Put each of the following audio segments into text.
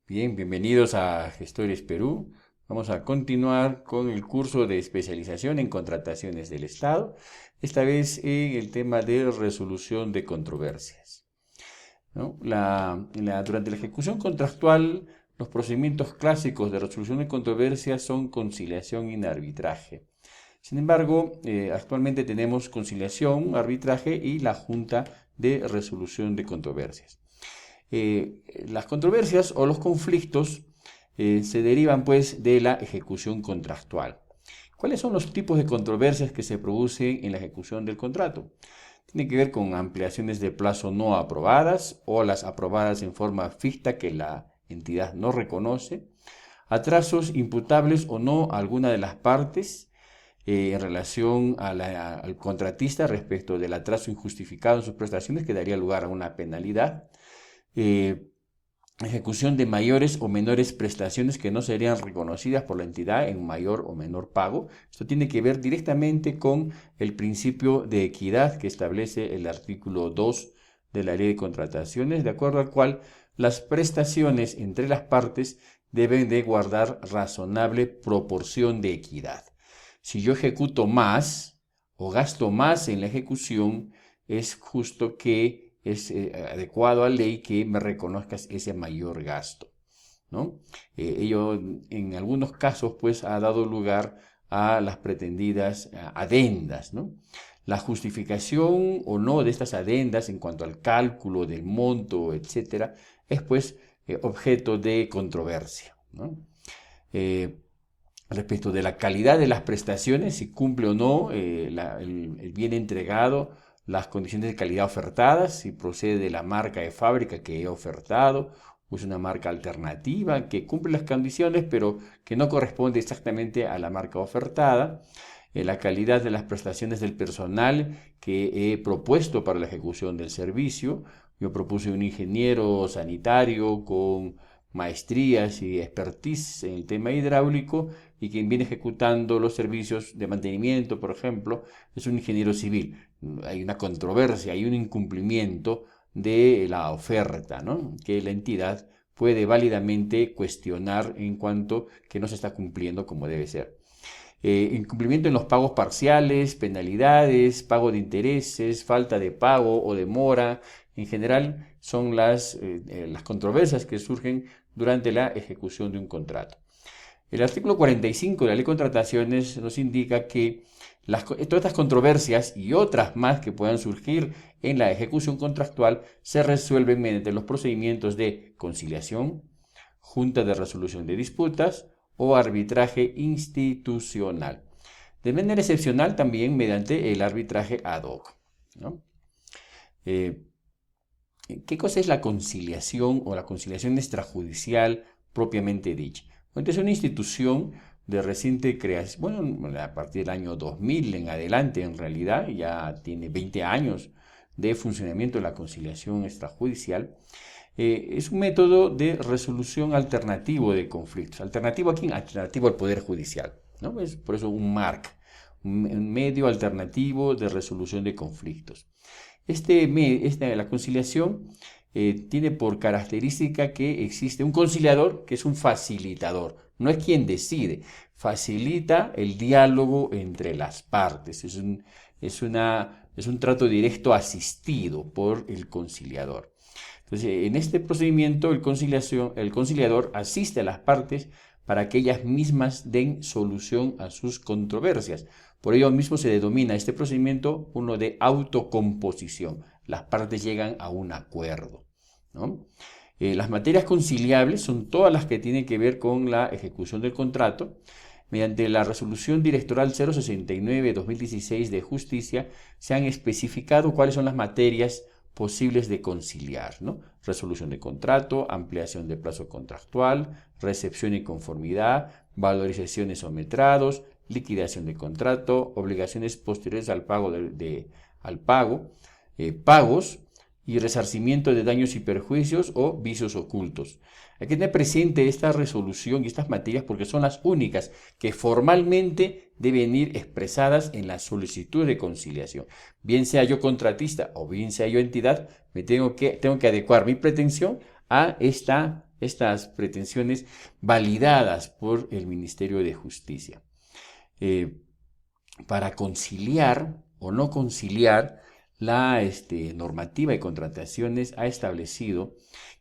Bien, bienvenidos a Gestores Perú. Vamos a continuar con el curso de especialización en contrataciones del Estado, esta vez en el tema de resolución de controversias, ¿no? Durante la ejecución contractual, los procedimientos clásicos de resolución de controversias son conciliación y arbitraje. Sin embargo, actualmente tenemos conciliación, arbitraje y la Junta de Resolución de Controversias. Las controversias o los conflictos se derivan pues de la ejecución contractual. ¿Cuáles son los tipos de controversias que se producen en la ejecución del contrato? Tiene que ver con ampliaciones de plazo no aprobadas o las aprobadas en forma ficta que la entidad no reconoce, atrasos imputables o no a alguna de las partes en relación al contratista respecto del atraso injustificado en sus prestaciones que daría lugar a una penalidad, eh, ejecución de mayores o menores prestaciones que no serían reconocidas por la entidad en mayor o menor pago. Esto tiene que ver directamente con el principio de equidad que establece el artículo 2 de la Ley de Contrataciones, de acuerdo al cual las prestaciones entre las partes deben de guardar razonable proporción de equidad. Si yo ejecuto más o gasto más en la ejecución, es justo que es adecuado a ley que me reconozcas ese mayor gasto, ¿no? Ello en algunos casos pues ha dado lugar a las pretendidas adendas, ¿no? La justificación o no de estas adendas en cuanto al cálculo del monto, etcétera, es pues objeto de controversia, ¿no? Respecto de la calidad de las prestaciones, si cumple o no el bien entregado, las condiciones de calidad ofertadas, si procede de la marca de fábrica que he ofertado, o es una marca alternativa que cumple las condiciones, pero que no corresponde exactamente a la marca ofertada, la calidad de las prestaciones del personal que he propuesto para la ejecución del servicio. Yo propuse un ingeniero sanitario con maestrías y expertise en el tema hidráulico y quien viene ejecutando los servicios de mantenimiento, por ejemplo, es un ingeniero civil. Hay una controversia, hay un incumplimiento de la oferta, ¿no? Que la entidad puede válidamente cuestionar en cuanto que no se está cumpliendo como debe ser. Incumplimiento en los pagos parciales, penalidades, pago de intereses, falta de pago o demora, en general son las controversias que surgen durante la ejecución de un contrato. El artículo 45 de la Ley de Contrataciones nos indica que todas estas controversias y otras más que puedan surgir en la ejecución contractual se resuelven mediante los procedimientos de conciliación, junta de resolución de disputas o arbitraje institucional. De manera excepcional también mediante el arbitraje ad hoc, ¿no? Eh, ¿Qué cosa es la conciliación o la conciliación extrajudicial propiamente dicha? Bueno, es una institución de reciente creación, bueno, a partir del año 2000 en adelante, en realidad, ya tiene 20 años de funcionamiento de la conciliación extrajudicial. Es un método de resolución alternativo de conflictos. ¿Alternativo a quién? Alternativo al Poder Judicial, ¿no? Es por eso un MARC, un medio alternativo de resolución de conflictos. La conciliación tiene por característica que existe un conciliador que es un facilitador, no es quien decide, facilita el diálogo entre las partes, es un trato directo asistido por el conciliador. Entonces, en este procedimiento, el conciliador asiste a las partes para que ellas mismas den solución a sus controversias. Por ello mismo se denomina este procedimiento uno de autocomposición. Las partes llegan a un acuerdo, ¿no? Las materias conciliables son todas las que tienen que ver con la ejecución del contrato. Mediante la resolución directoral 069-2016 de justicia se han especificado cuáles son las materias posibles de conciliar, ¿no? Resolución de contrato, ampliación de plazo contractual, recepción y conformidad, valorizaciones o metrados, liquidación de contrato, obligaciones posteriores al pago, pagos y resarcimiento de daños y perjuicios o vicios ocultos. Hay que tener presente esta resolución y estas materias porque son las únicas que formalmente deben ir expresadas en la solicitud de conciliación. Bien sea yo contratista o bien sea yo entidad, tengo que adecuar mi pretensión a estas pretensiones validadas por el Ministerio de Justicia. Para conciliar o no conciliar, la normativa de contrataciones ha establecido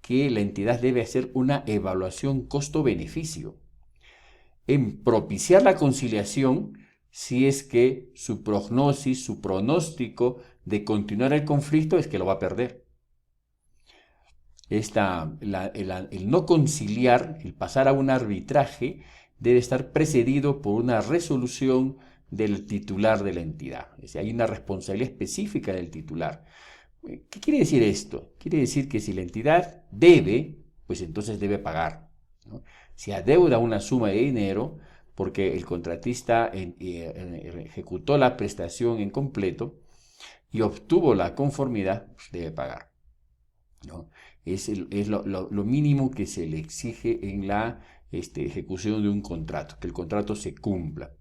que la entidad debe hacer una evaluación costo-beneficio en propiciar la conciliación si es que su prognosis, su pronóstico de continuar el conflicto es que lo va a perder. El no conciliar, el pasar a un arbitraje, debe estar precedido por una resolución del titular de la entidad. Es decir, hay una responsabilidad específica del titular. ¿Qué quiere decir esto? Quiere decir que si la entidad debe, pues entonces debe pagar, ¿no? Si adeuda una suma de dinero porque el contratista ejecutó la prestación en completo y obtuvo la conformidad, pues debe pagar, ¿no? Es lo mínimo que se le exige en la ejecución de un contrato, que el contrato se cumpla.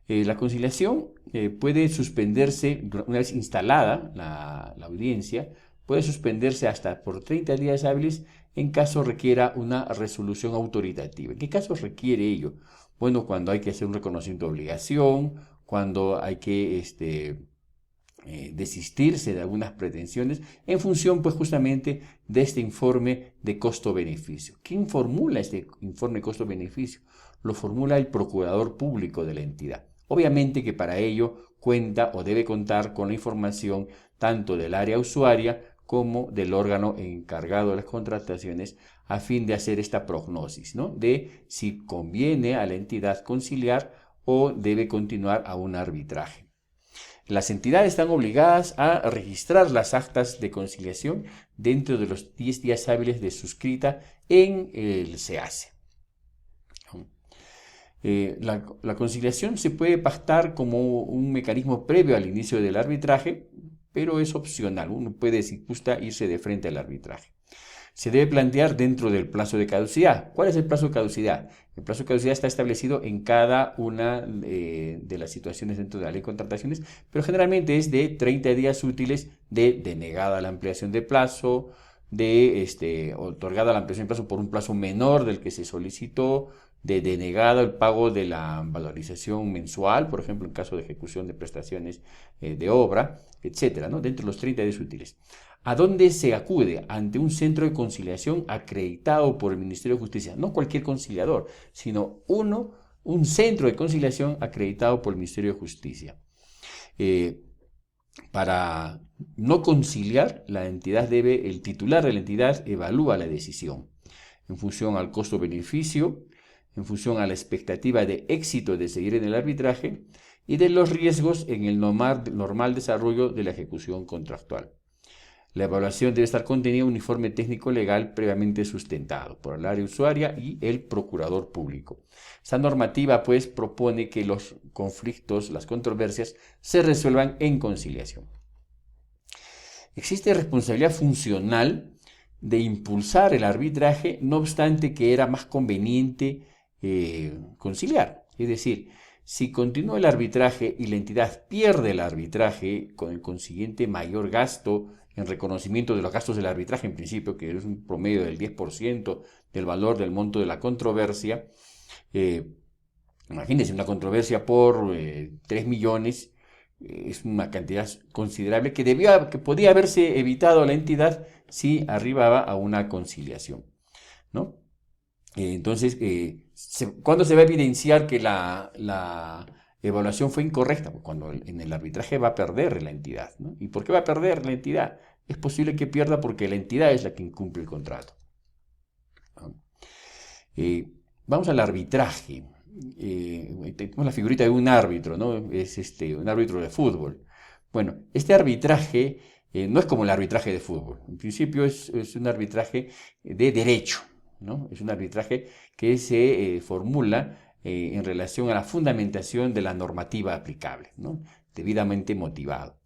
La conciliación puede suspenderse, una vez instalada la audiencia, puede suspenderse hasta por 30 días hábiles en caso requiera una resolución autoritativa. ¿En qué casos requiere ello? Bueno, cuando hay que hacer un reconocimiento de obligación, cuando hay que desistirse de algunas pretensiones en función pues justamente de este informe de costo-beneficio. ¿Quién formula este informe de costo-beneficio? Lo formula el procurador público de la entidad. Obviamente que para ello cuenta o debe contar con la información tanto del área usuaria como del órgano encargado de las contrataciones a fin de hacer esta prognosis, ¿no? De si conviene a la entidad conciliar o debe continuar a un arbitraje. Las entidades están obligadas a registrar las actas de conciliación dentro de los 10 días hábiles de suscrita en el SEACE. La conciliación se puede pactar como un mecanismo previo al inicio del arbitraje, pero es opcional. Uno puede, si gusta, irse de frente al arbitraje. Se debe plantear dentro del plazo de caducidad. ¿Cuál es el plazo de caducidad? El plazo de caducidad está establecido en cada una de las situaciones dentro de la ley de contrataciones, pero generalmente es de 30 días útiles de denegada la ampliación de plazo, de otorgada la ampliación de plazo por un plazo menor del que se solicitó, de denegado el pago de la valorización mensual, por ejemplo, en caso de ejecución de prestaciones de obra, etcétera, ¿no? Dentro de los 30 días útiles. ¿A dónde se acude? Ante un centro de conciliación acreditado por el Ministerio de Justicia. No cualquier conciliador, sino un centro de conciliación acreditado por el Ministerio de Justicia. Para no conciliar, el titular de la entidad evalúa la decisión en función al costo-beneficio, en función a la expectativa de éxito de seguir en el arbitraje y de los riesgos en el normal desarrollo de la ejecución contractual. La evaluación debe estar contenida en un informe técnico legal previamente sustentado por el área usuaria y el procurador público. Esta normativa, pues, propone que los conflictos, las controversias, se resuelvan en conciliación. Existe responsabilidad funcional de impulsar el arbitraje, no obstante que era más conveniente conciliar. Es decir, si continúa el arbitraje y la entidad pierde el arbitraje con el consiguiente mayor gasto en reconocimiento de los gastos del arbitraje, en principio, que es un promedio del 10% del valor del monto de la controversia, imagínense, una controversia por 3 millones, es una cantidad considerable que podía haberse evitado a la entidad si arribaba a una conciliación, ¿no? Entonces, ¿cuándo se va a evidenciar que la evaluación fue incorrecta? Pues cuando en el arbitraje va a perder la entidad, ¿no? ¿Y por qué va a perder la entidad? Es posible que pierda porque la entidad es la que incumple el contrato, ¿no? Vamos al arbitraje. Tenemos la figurita de un árbitro, ¿no? Es un árbitro de fútbol. Bueno, este arbitraje no es como el arbitraje de fútbol. En principio es un arbitraje de derecho, ¿no? Es un arbitraje que se formula en relación a la fundamentación de la normativa aplicable, ¿no? Debidamente motivado,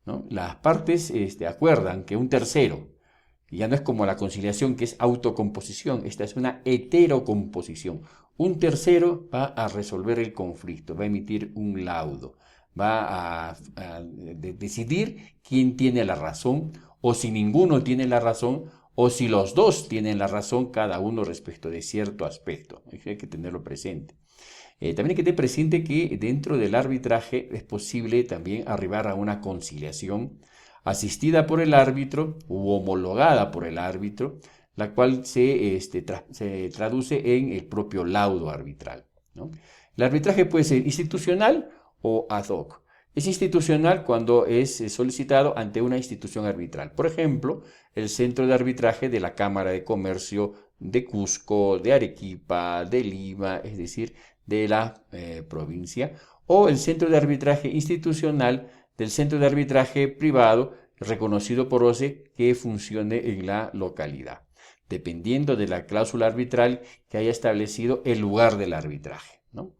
¿no? Las partes acuerdan que un tercero, y ya no es como la conciliación que es autocomposición, esta es una heterocomposición. Un tercero va a resolver el conflicto, va a emitir un laudo, va a decidir quién tiene la razón o si ninguno tiene la razón o si los dos tienen la razón cada uno respecto de cierto aspecto. Hay que tenerlo presente. También hay que tener presente que dentro del arbitraje es posible también arribar a una conciliación asistida por el árbitro u homologada por el árbitro, la cual se traduce en el propio laudo arbitral, ¿no? El arbitraje puede ser institucional o ad hoc. Es institucional cuando es solicitado ante una institución arbitral. Por ejemplo, el Centro de Arbitraje de la Cámara de Comercio de Cusco, de Arequipa, de Lima, es decir, de la provincia, o el Centro de Arbitraje Institucional del Centro de Arbitraje Privado reconocido por OCE que funcione en la localidad, dependiendo de la cláusula arbitral que haya establecido el lugar del arbitraje, ¿no?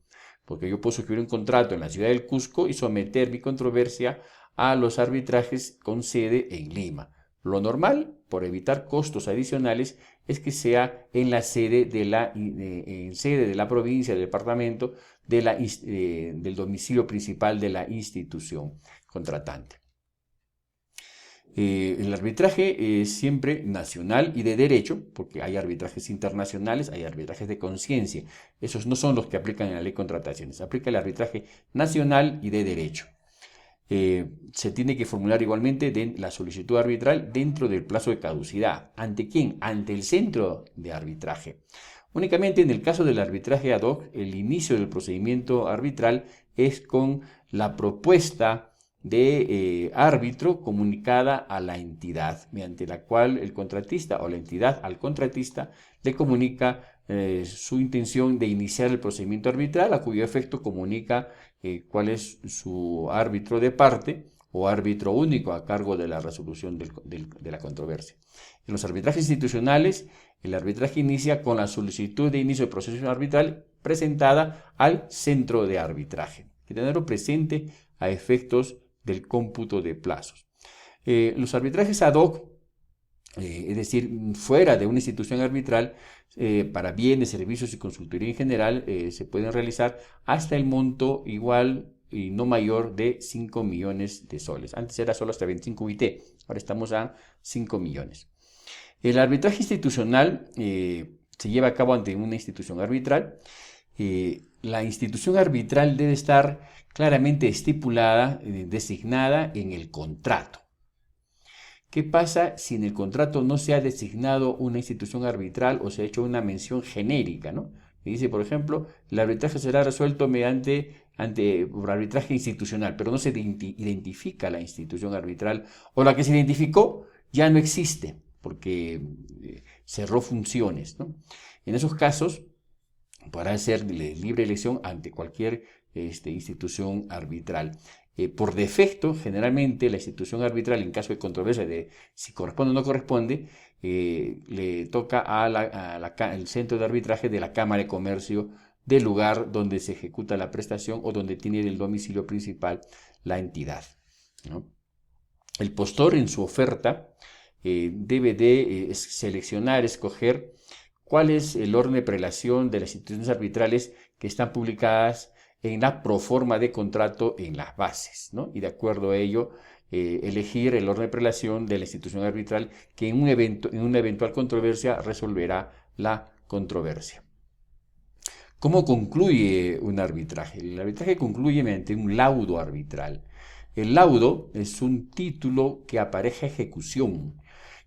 Porque yo puedo suscribir un contrato en la ciudad del Cusco y someter mi controversia a los arbitrajes con sede en Lima. Lo normal, por evitar costos adicionales, es que sea en la sede de la provincia, del departamento, del domicilio principal de la institución contratante. El arbitraje es siempre nacional y de derecho, porque hay arbitrajes internacionales, hay arbitrajes de conciencia. Esos no son los que aplican en la ley de contrataciones. Aplica el arbitraje nacional y de derecho. Se tiene que formular igualmente la solicitud arbitral dentro del plazo de caducidad. ¿Ante quién? Ante el centro de arbitraje. Únicamente en el caso del arbitraje ad hoc, el inicio del procedimiento arbitral es con la propuesta de árbitro comunicada a la entidad, mediante la cual el contratista o la entidad al contratista le comunica su intención de iniciar el procedimiento arbitral, a cuyo efecto comunica cuál es su árbitro de parte o árbitro único a cargo de la resolución de la controversia. En los arbitrajes institucionales, el arbitraje inicia con la solicitud de inicio de proceso arbitral presentada al centro de arbitraje. Hay que tenerlo presente a efectos del cómputo de plazos. Los arbitrajes ad hoc, es decir, fuera de una institución arbitral, para bienes, servicios y consultoría en general, se pueden realizar hasta el monto igual y no mayor de 5 millones de soles. Antes era solo hasta 25 UIT, ahora estamos a 5 millones. El arbitraje institucional se lleva a cabo ante una institución arbitral. La institución arbitral debe estar claramente estipulada, designada en el contrato. ¿Qué pasa si en el contrato no se ha designado una institución arbitral o se ha hecho una mención genérica, ¿no? Dice, por ejemplo, el arbitraje será resuelto por arbitraje institucional, pero no se identifica la institución arbitral, o la que se identificó ya no existe porque cerró funciones, ¿no? En esos casos podrá ser de libre elección ante cualquier institución arbitral. Por defecto, generalmente la institución arbitral, en caso de controversia de si corresponde o no corresponde, le toca al centro de arbitraje de la Cámara de Comercio del lugar donde se ejecuta la prestación o donde tiene el domicilio principal la entidad, ¿no? El postor en su oferta debe de seleccionar, escoger cuál es el orden de prelación de las instituciones arbitrales que están publicadas en la proforma de contrato en las bases, ¿no? Y de acuerdo a ello, elegir el orden de prelación de la institución arbitral que en una eventual controversia resolverá la controversia. ¿Cómo concluye un arbitraje? El arbitraje concluye mediante un laudo arbitral. El laudo es un título que apareja ejecución.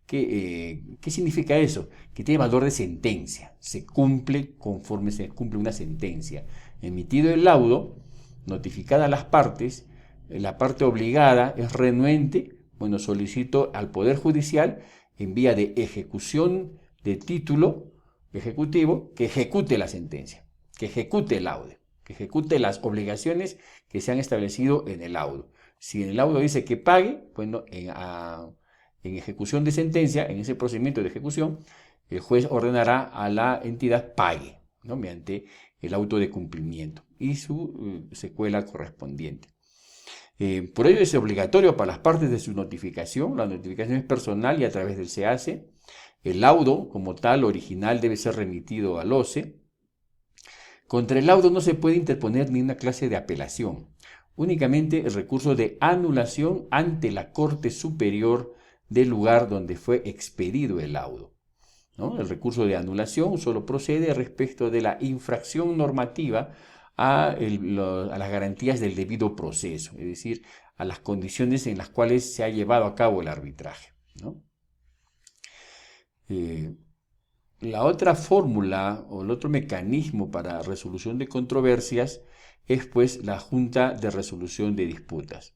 ¿Qué significa eso? Que tiene valor de sentencia. Se cumple conforme se cumple una sentencia. Emitido el laudo, notificada a las partes, la parte obligada es renuente, bueno, solicito al Poder Judicial en vía de ejecución de título ejecutivo que ejecute la sentencia, que ejecute el laudo, que ejecute las obligaciones que se han establecido en el laudo. Si en el laudo dice que pague, bueno, en ejecución de sentencia, en ese procedimiento de ejecución, el juez ordenará a la entidad pague, ¿no? Mediante el auto de cumplimiento y su secuela correspondiente. Por ello es obligatorio para las partes de su notificación. La notificación es personal y a través del SEACE. El laudo, como tal, original, debe ser remitido al OCE. Contra el laudo no se puede interponer ni una clase de apelación. Únicamente el recurso de anulación ante la Corte Superior del lugar donde fue expedido el laudo, ¿no? El recurso de anulación solo procede respecto de la infracción normativa a las garantías del debido proceso, es decir, a las condiciones en las cuales se ha llevado a cabo el arbitraje, ¿no? La otra fórmula o el otro mecanismo para resolución de controversias es pues la Junta de Resolución de Disputas,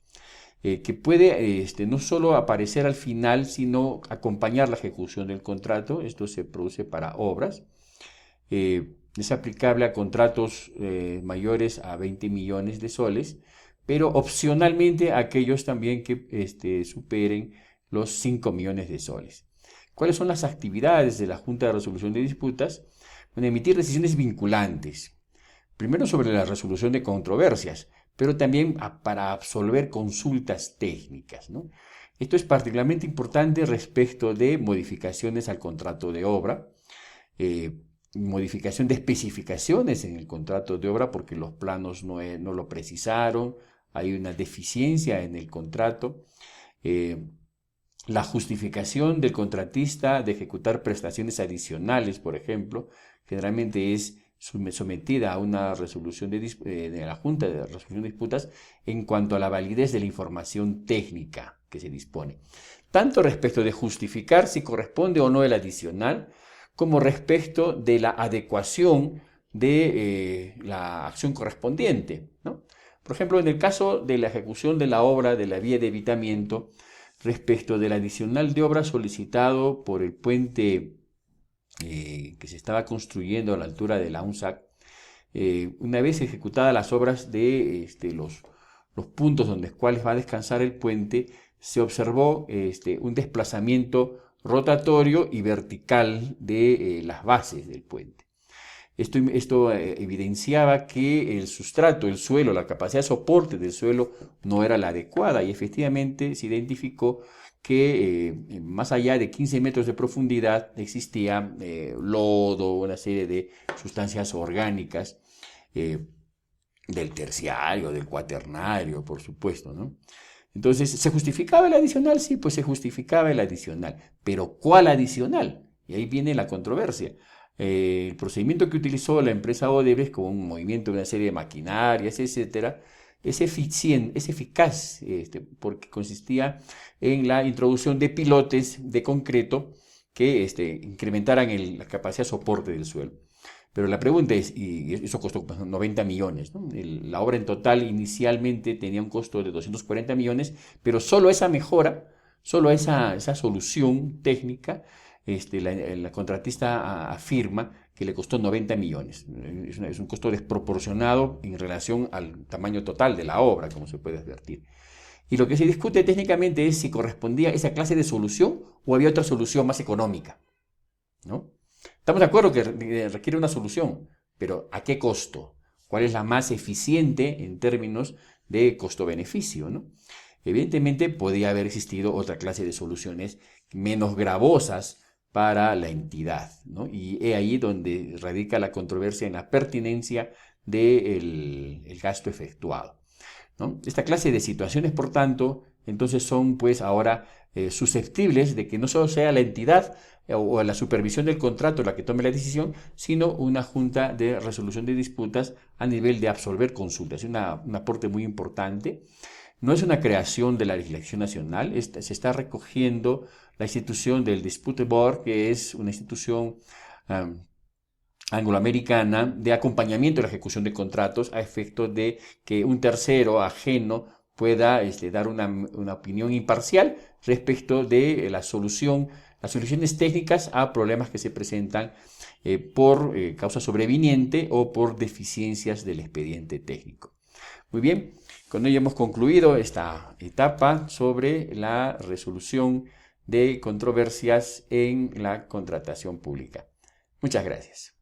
que puede no solo aparecer al final, sino acompañar la ejecución del contrato. Esto se produce para obras. Es aplicable a contratos mayores a 20 millones de soles, pero opcionalmente a aquellos también que superen los 5 millones de soles. ¿Cuáles son las actividades de la Junta de Resolución de Disputas? Bueno, emitir decisiones vinculantes, primero sobre la resolución de controversias, pero también para absolver consultas técnicas, ¿no? Esto es particularmente importante respecto de modificaciones al contrato de obra, modificación de especificaciones en el contrato de obra porque los planos no lo precisaron, hay una deficiencia en el contrato, la justificación del contratista de ejecutar prestaciones adicionales, por ejemplo, generalmente es sometida a una resolución de la Junta de Resolución de Disputas en cuanto a la validez de la información técnica que se dispone, tanto respecto de justificar si corresponde o no el adicional, como respecto de la adecuación de la acción correspondiente, ¿no? Por ejemplo, en el caso de la ejecución de la obra de la vía de evitamiento, respecto del adicional de obra solicitado por el puente que se estaba construyendo a la altura de la UNSAC, una vez ejecutadas las obras de los puntos donde cuales va a descansar el puente, se observó un desplazamiento rotatorio y vertical de las bases del puente. Esto evidenciaba que el sustrato, el suelo, la capacidad de soporte del suelo no era la adecuada y efectivamente se identificó que más allá de 15 metros de profundidad existía lodo, una serie de sustancias orgánicas del terciario, del cuaternario, por supuesto, ¿no? Entonces, ¿se justificaba el adicional? Sí, pues se justificaba el adicional. ¿Pero cuál adicional? Y ahí viene la controversia. El procedimiento que utilizó la empresa Odebrecht con un movimiento de una serie de maquinarias, etcétera, es eficaz, porque consistía en la introducción de pilotes de concreto que incrementaran la capacidad de soporte del suelo. Pero la pregunta es, y eso costó 90 millones, ¿no? La obra en total inicialmente tenía un costo de 240 millones, pero solo esa mejora, solo esa solución técnica, la contratista afirma que le costó 90 millones. Es un costo desproporcionado en relación al tamaño total de la obra, como se puede advertir. Y lo que se discute técnicamente es si correspondía a esa clase de solución o había otra solución más económica, ¿no? Estamos de acuerdo que requiere una solución, pero ¿a qué costo? ¿Cuál es la más eficiente en términos de costo-beneficio, ¿no? Evidentemente podía haber existido otra clase de soluciones menos gravosas para la entidad, ¿no? Y es ahí donde radica la controversia en la pertinencia del gasto efectuado, ¿no? Esta clase de situaciones, por tanto, entonces son pues ahora susceptibles de que no solo sea la entidad o la supervisión del contrato la que tome la decisión, sino una junta de resolución de disputas a nivel de absolver consultas. Es un aporte muy importante. No es una creación de la legislación nacional, se está recogiendo la institución del Dispute Board, que es una institución angloamericana de acompañamiento de la ejecución de contratos a efecto de que un tercero ajeno pueda dar una opinión imparcial respecto de las soluciones técnicas a problemas que se presentan por causa sobreviniente o por deficiencias del expediente técnico. Muy bien, con ello hemos concluido esta etapa sobre la resolución de controversias en la contratación pública. Muchas gracias.